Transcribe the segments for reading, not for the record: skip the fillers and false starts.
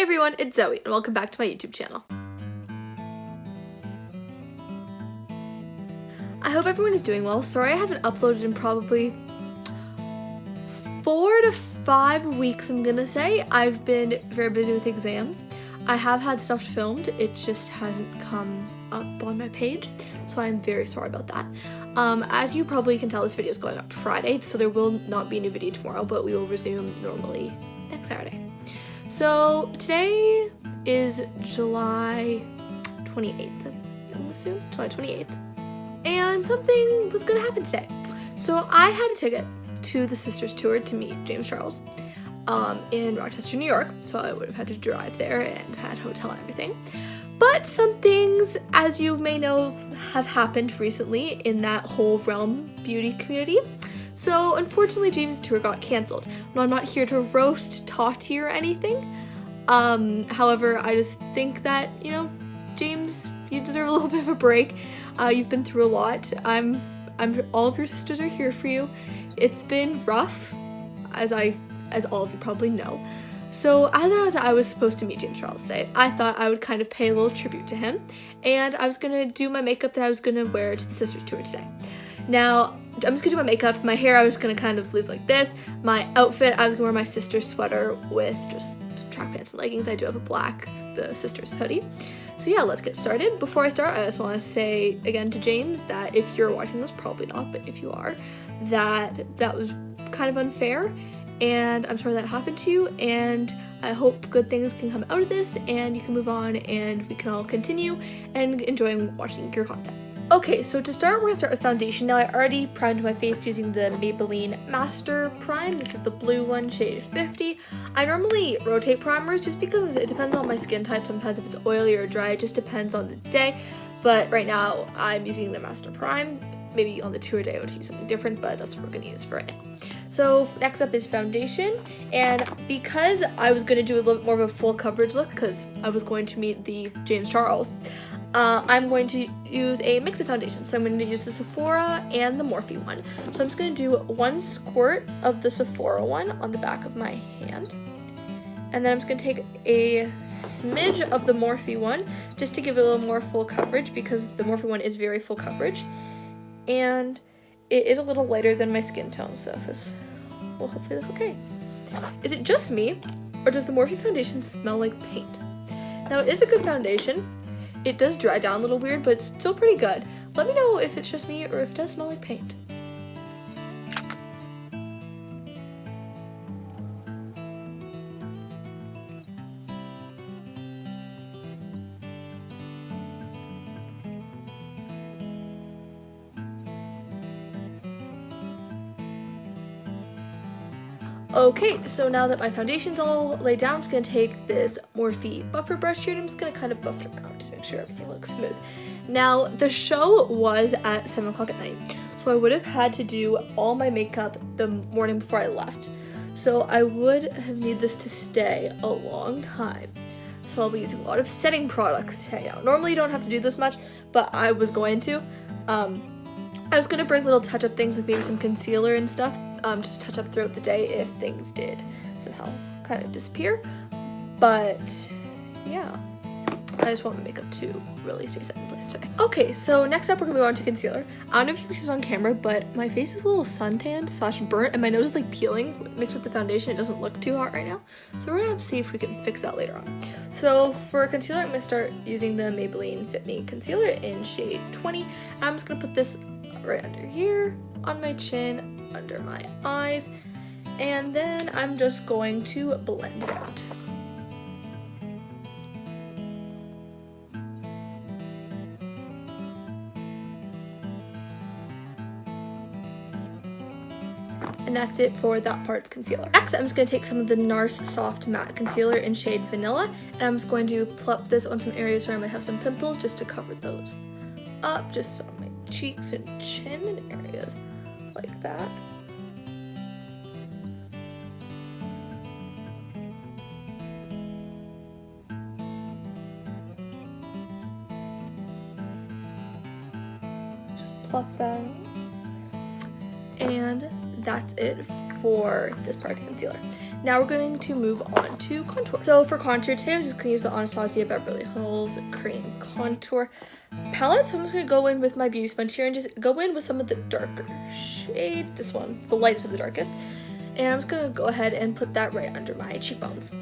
Hey everyone, it's Zoe and welcome back to my YouTube channel. I hope everyone is doing well. Sorry I haven't uploaded in probably 4 to 5 weeks, I'm gonna say. I've been very busy with exams. I have had stuff filmed, it just hasn't come up on my page, so I'm very sorry about that. As you probably can tell, this video is going up Friday, so there will not be a new video tomorrow, but we will resume normally next Saturday. So today is July 28th, I'm assuming, July 28th, and something was gonna happen today. So I had a ticket to the Sisters Tour to meet James Charles in Rochester, New York, so I would have had to drive there and had hotel and everything. But some things, as you may know, have happened recently in that whole realm beauty community. So unfortunately, James' tour got canceled. Now, I'm not here to roast Tati or anything. However, I just think that, you know, James, you deserve a little bit of a break. You've been through a lot. All of your sisters are here for you. It's been rough, as all of you probably know. So as I was supposed to meet James Charles today, I thought I would kind of pay a little tribute to him, and I was gonna do my makeup that I was gonna wear to the Sisters Tour today. Now, I'm just gonna do my makeup. My hair I was gonna kind of leave like this. My outfit, I was gonna wear my sister's sweater with just some track pants and leggings. I do have a black, the sister's hoodie. So yeah, let's get started. Before I start, I just wanna say again to James that if you're watching this, probably not, but if you are, that was kind of unfair. And I'm sorry that happened to you, and I hope good things can come out of this and you can move on and we can all continue and enjoying watching your content. Okay, so to start, we're gonna start with foundation. Now, I already primed my face using the Maybelline Master Prime. This is the blue one, shade 50. I normally rotate primers just because it depends on my skin type. Sometimes if it's oily or dry, it just depends on the day. But right now, I'm using the Master Prime. Maybe on the tour day I would use something different, but that's what we're gonna use for right now. So next up is foundation, and because I was gonna do a little bit more of a full coverage look because I was going to meet the James Charles, I'm going to use a mix of foundation. So I'm going to use the Sephora and the Morphe one. So I'm just going to do 1 squirt of the Sephora one on the back of my hand. And then I'm just going to take a smidge of the Morphe one just to give it a little more full coverage because the Morphe one is very full coverage. And it is a little lighter than my skin tone, so this will hopefully look okay. Is it just me, or does the Morphe foundation smell like paint? Now, it is a good foundation. It does dry down a little weird, but it's still pretty good. Let me know if it's just me or if it does smell like paint. Okay, so now that my foundation's all laid down, I'm just going to take this Morphe buffer brush here and I'm just going to kind of buff it around to make sure everything looks smooth. Now, the show was at 7 o'clock at night, so I would have had to do all my makeup the morning before I left. So I would have needed this to stay a long time. So I'll be using a lot of setting products today. Now, normally you don't have to do this much, but I was going to. I was going to bring little touch-up things like maybe some concealer and stuff, just to touch up throughout the day if things did somehow kind of disappear. But yeah, I just want my makeup to really stay set in place today. Okay, so next up we're gonna move on to concealer. I don't know if you can see this on camera, but my face is a little suntanned / burnt and my nose is like peeling mixed with the foundation. It doesn't look too hot right now. So we're gonna have to see if we can fix that later on. So for concealer, I'm gonna start using the Maybelline Fit Me Concealer in shade 20. I'm just gonna put this right under here, on my chin, under my eyes, and then I'm just going to blend it out. And that's it for that part of concealer. Next, I'm just going to take some of the NARS Soft Matte Concealer in shade Vanilla, and I'm just going to plop this on some areas where I might have some pimples just to cover those up, just on my cheeks and chin and areas like that. Just plop that on. And that's it for this part of concealer. Now we're going to move on to contour. So for contour today, I'm just going to use the Anastasia Beverly Hills Cream Contour palette. So I'm just going to go in with my beauty sponge here and just go in with some of the darker shade. This one, the lightest of the darkest. And I'm just going to go ahead and put that right under my cheekbones.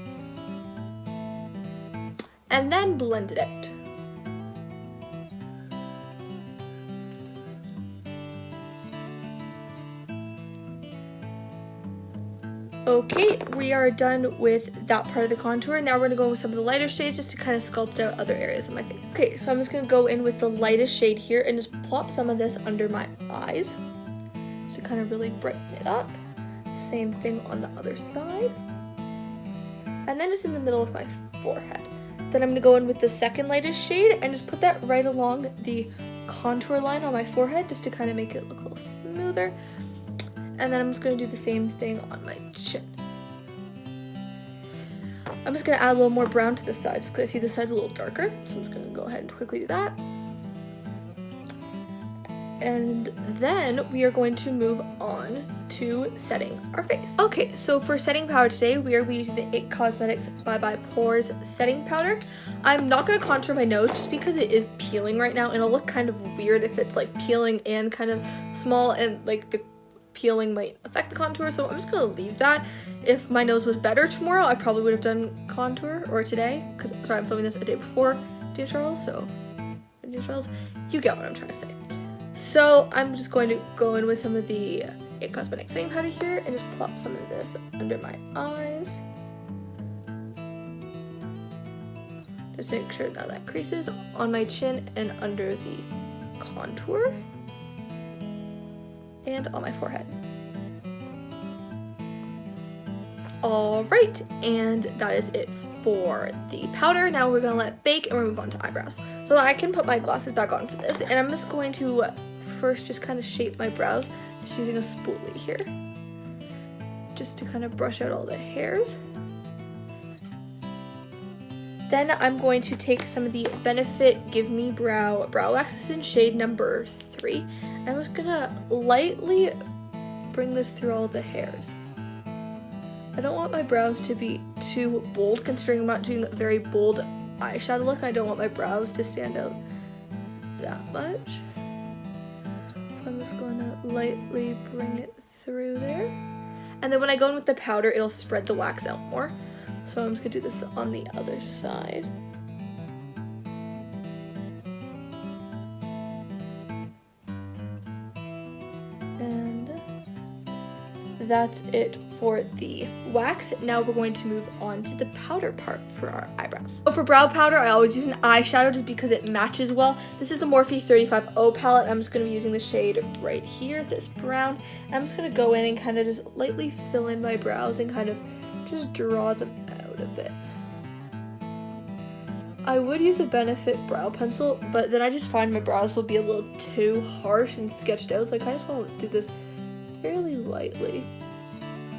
And then blend it out. Okay, we are done with that part of the contour. Now we're gonna go in with some of the lighter shades just to kind of sculpt out other areas of my face. Okay, so I'm just gonna go in with the lightest shade here and just plop some of this under my eyes to kind of really brighten it up. Same thing on the other side. And then just in the middle of my forehead. Then I'm gonna go in with the second lightest shade and just put that right along the contour line on my forehead just to kind of make it look a little smoother. And then I'm just going to do the same thing on my chin. I'm just going to add a little more brown to the side just because I see the side's a little darker. So I'm just going to go ahead and quickly do that. And then we are going to move on to setting our face. Okay, so for setting powder today, we are using the IT Cosmetics Bye Bye Pores setting powder. I'm not going to contour my nose just because it is peeling right now, and it'll look kind of weird if it's like peeling and kind of small, and like the peeling might affect the contour, so I'm just gonna leave that. If my nose was better tomorrow, I probably would have done contour, or today, because sorry, I'm filming this a day before Day of Charles, so Day of Charles, you get what I'm trying to say. So I'm just going to go in with some of the IT Cosmetics setting powder here and just plop some of this under my eyes. Just to make sure that creases on my chin and under the contour. And on my forehead. Alright, and that is it for the powder. Now we're gonna let it bake and we're gonna move on to eyebrows. So I can put my glasses back on for this, and I'm just going to first just kind of shape my brows, just using a spoolie here. Just to kind of brush out all the hairs. Then I'm going to take some of the Benefit Give Me Brow Wax. This is in shade number 3. I'm just gonna lightly bring this through all the hairs. I don't want my brows to be too bold, considering I'm not doing a very bold eyeshadow look. I don't want my brows to stand out that much. So I'm just gonna lightly bring it through there. And then when I go in with the powder, it'll spread the wax out more. So I'm just gonna do this on the other side. And that's it for the wax. Now we're going to move on to the powder part for our eyebrows. So for brow powder, I always use an eyeshadow just because it matches well. This is the Morphe 35O palette. I'm just going to be using the shade right here, this brown. I'm just going to go in and kind of just lightly fill in my brows and kind of just draw them out a bit. I would use a Benefit brow pencil, but then I just find my brows will be a little too harsh and sketched out, so I kind of just want to do this fairly lightly.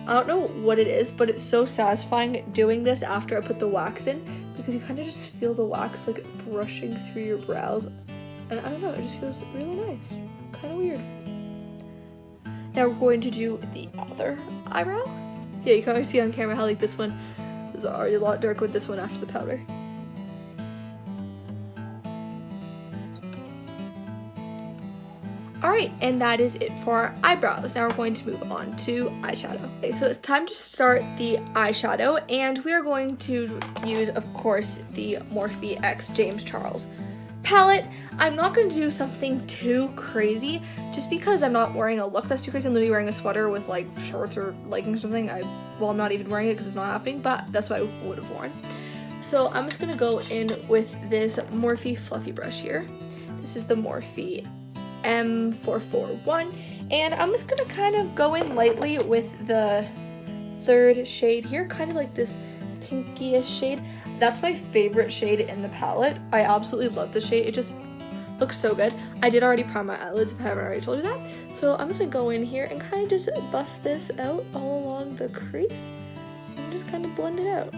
I don't know what it is, but it's so satisfying doing this after I put the wax in, because you kind of just feel the wax like brushing through your brows, and I don't know, it just feels really nice, kind of weird. Now we're going to do the other eyebrow. Yeah, you can always see on camera how like this one is already a lot darker with this one after the powder. Alright, and that is it for our eyebrows. Now we're going to move on to eyeshadow. Okay, so it's time to start the eyeshadow, and we are going to use, of course, the Morphe X James Charles palette. I'm not going to do something too crazy, just because I'm not wearing a look that's too crazy. I'm literally wearing a sweater with like shorts or leggings or something. Well, I'm not even wearing it because it's not happening, but that's what I would have worn. So I'm just going to go in with this Morphe fluffy brush here. This is the Morphe M441, and I'm just gonna kind of go in lightly with the third shade here, kind of like this pinkish shade. That's my favorite shade in the palette. I absolutely love the shade. It just looks so good. I did already prime my eyelids if I haven't already told you that. So I'm just gonna go in here and kind of just buff this out all along the crease and just kind of blend it out.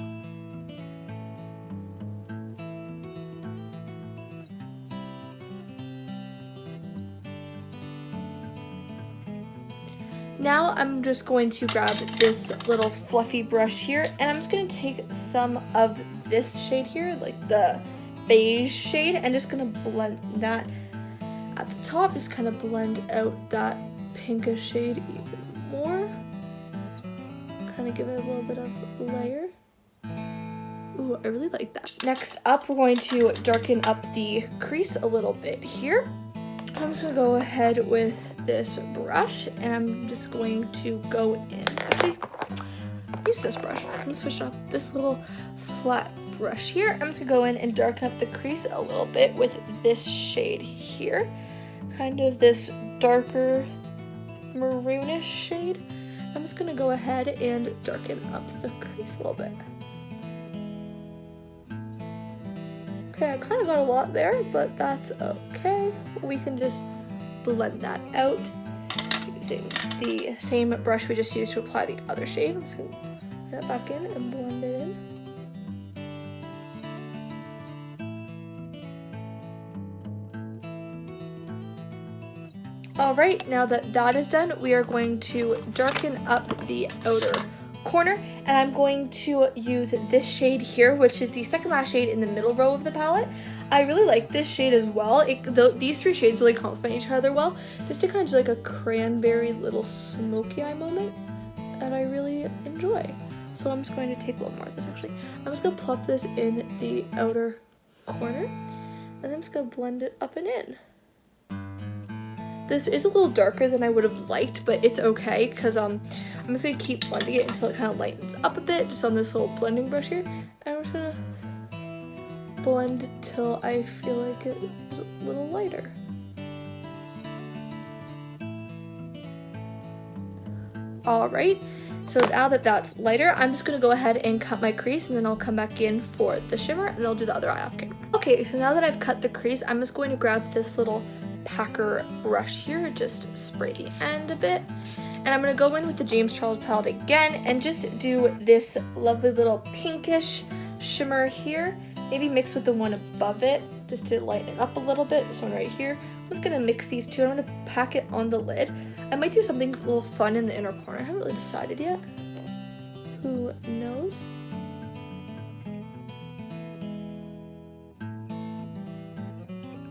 Now I'm just going to grab this little fluffy brush here, and I'm just going to take some of this shade here, like the beige shade, and just going to blend that at the top, just kind of blend out that pinkish shade even more. Kind of give it a little bit of layer. Ooh, I really like that. Next up, we're going to darken up the crease a little bit here. I'm just gonna go ahead with this brush, and I'm just going to go in. Actually, use this brush. I'm gonna switch up this little flat brush here. I'm just gonna go in and darken up the crease a little bit with this shade here. Kind of this darker maroonish shade. I'm just gonna go ahead and darken up the crease a little bit. Okay, I kind of got a lot there, but that's okay. We can just blend that out using the same brush we just used to apply the other shade. I'm just gonna put that back in and blend it in. All right, now that that is done, we are going to darken up the outer corner, and I'm going to use this shade here, which is the second last shade in the middle row of the palette. I really like this shade as well. These three shades really complement each other well, just to kind of like a cranberry little smoky eye moment, and I really enjoy. So I'm just going to take a little more of this actually. I'm just going to plop this in the outer corner, and then I'm just going to blend it up and in. This is a little darker than I would have liked, but it's okay because I'm just going to keep blending it until it kind of lightens up a bit, just on this little blending brush here. And I'm just going to blend till I feel like it's a little lighter. Alright, so now that that's lighter, I'm just going to go ahead and cut my crease, and then I'll come back in for the shimmer, and then I'll do the other eye off camera. Okay, so now that I've cut the crease, I'm just going to grab this little packer brush here, just spray the end a bit, and I'm going to go in with the James Charles palette again and just do this lovely little pinkish shimmer here, maybe mix with the one above it just to lighten it up a little bit. This one right here. I'm just going to mix these two, and I'm going to pack it on the lid. I might do something a little fun in the inner corner. I haven't really decided yet. Who knows?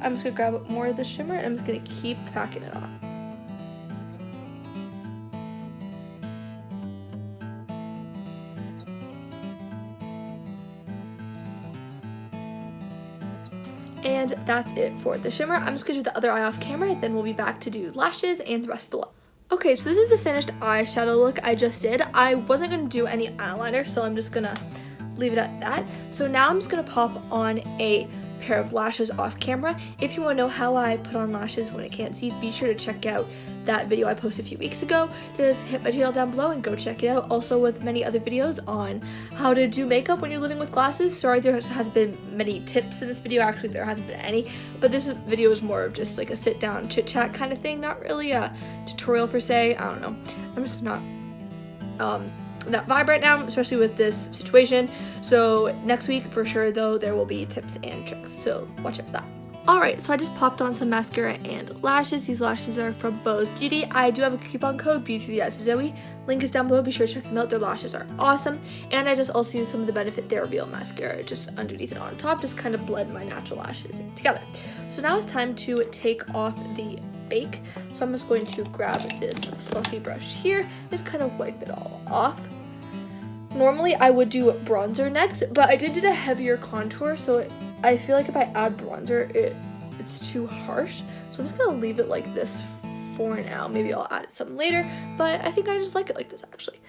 I'm just going to grab more of the shimmer, and I'm just going to keep packing it on. And that's it for the shimmer. I'm just going to do the other eye off camera, then we'll be back to do lashes and the rest of the look. Okay, so this is the finished eyeshadow look I just did. I wasn't going to do any eyeliner, so I'm just going to leave it at that. So now I'm just going to pop on a pair of lashes off camera. If you want to know how I put on lashes when I can't see, be sure to check out that video I posted a few weeks ago. Just hit my channel down below and go check it out. Also with many other videos on how to do makeup when you're living with glasses. Sorry there hasn't been many tips in this video, actually there hasn't been any, but this video is more of just like a sit down chit chat kind of thing, not really a tutorial per se. I don't know, I'm just not that vibe right now, especially with this situation. So next week for sure though, there will be tips and tricks, so watch out for that. Alright, so I just popped on some mascara and lashes. These lashes are from Bo's Beauty. I do have a coupon code, beautythroughtheeyesofzoe. Link is down below, be sure to check them out. Their lashes are awesome. And I just also use some of the Benefit They Reveal mascara just underneath and on top, just kind of blend my natural lashes together. So now it's time to take off the bake. So I'm just going to grab this fluffy brush here, just kind of wipe it all off. Normally I would do bronzer next, but I did a heavier contour, so I feel like if I add bronzer, it's too harsh. So I'm just gonna leave it like this for now. Maybe I'll add some later, but I think I just like it like this actually.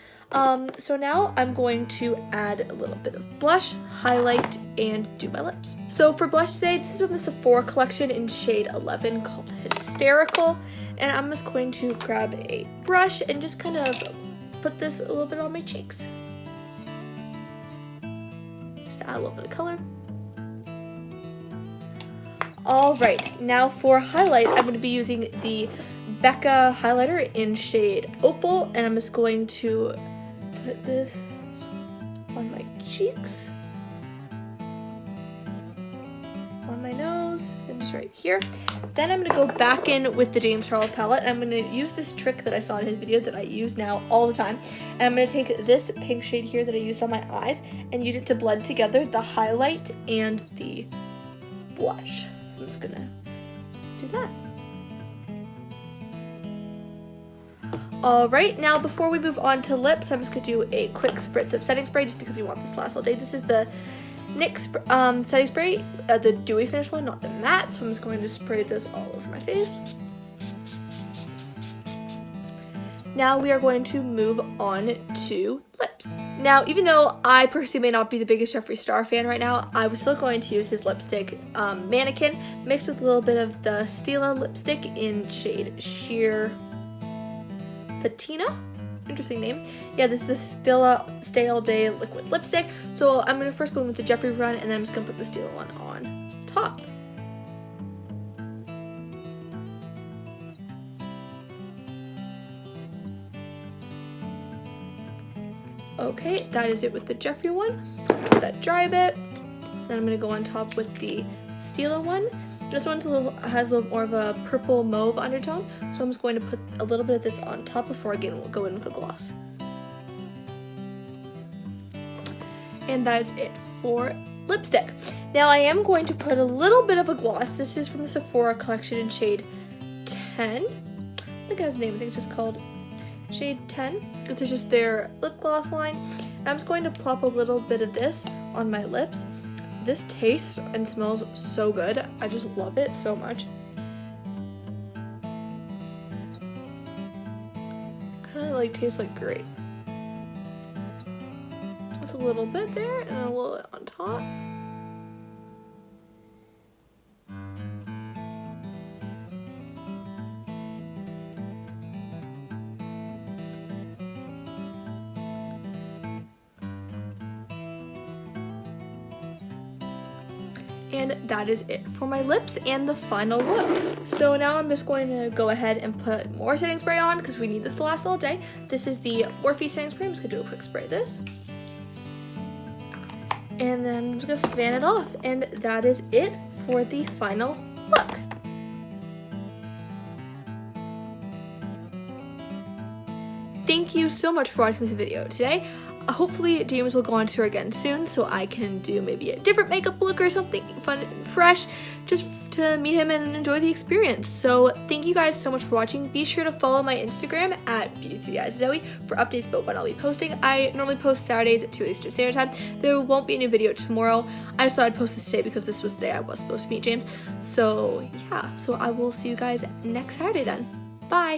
So now I'm going to add a little bit of blush, highlight, and do my lips. So for blush today, this is from the Sephora collection in shade 11 called Hysterical. And I'm just going to grab a brush and just kind of put this a little bit on my cheeks. Just to add a little bit of color. Alright, now for highlight, I'm going to be using the Becca highlighter in shade Opal, and I'm just going to put this on my cheeks, on my nose, and just place right here. Then I'm gonna go back in with the James Charles palette, and I'm gonna use this trick that I saw in his video that I use now all the time. And I'm gonna take this pink shade here that I used on my eyes and use it to blend together the highlight and the blush. I'm just gonna do that. Alright, now before we move on to lips, I'm just going to do a quick spritz of setting spray just because we want this to last all day. This is the NYX setting spray, the dewy finish one, not the matte, so I'm just going to spray this all over my face. Now we are going to move on to lips. Now, even though I personally may not be the biggest Jeffree Star fan right now, I was still going to use his lipstick Mannequin mixed with a little bit of the Stila lipstick in shade Sheer Patina? Interesting name. Yeah, this is the Stila Stay All Day liquid lipstick. So I'm going to first go in with the Jeffree one, and then I'm just going to put the Stila one on top. Okay, that is it with the Jeffree one. Let that dry a bit. Then I'm going to go on top with the Stila one. This one has a little more of a purple mauve undertone, so I'm just going to put a little bit of this on top before again we'll go in with the gloss. And that is it for lipstick. Now I am going to put a little bit of a gloss. This is from the Sephora collection in shade 10. I think it has a name. I think it's just called shade 10. This is just their lip gloss line. And I'm just going to plop a little bit of this on my lips. This tastes and smells so good. I just love it so much. Kind of like tastes like grape. Just a little bit there and a little bit on top. And that is it for my lips and the final look. So now I'm just going to go ahead and put more setting spray on because we need this to last all day. This is the Morphe setting spray. I'm just gonna do a quick spray of this. And then I'm just gonna fan it off. And that is it for the final look. Thank you so much for watching this video today. Hopefully James will go on tour again soon so I can do maybe a different makeup look or something fun and fresh just to meet him and enjoy the experience. So thank you guys so much for watching. Be sure to follow my Instagram at beautythroughtheeyesofzoe for updates about when I'll be posting. I normally post Saturdays at 2 Eastern Standard Time. There won't be a new video tomorrow. I just thought I'd post this today because this was the day I was supposed to meet James. So yeah, so I will see you guys next Saturday then. Bye!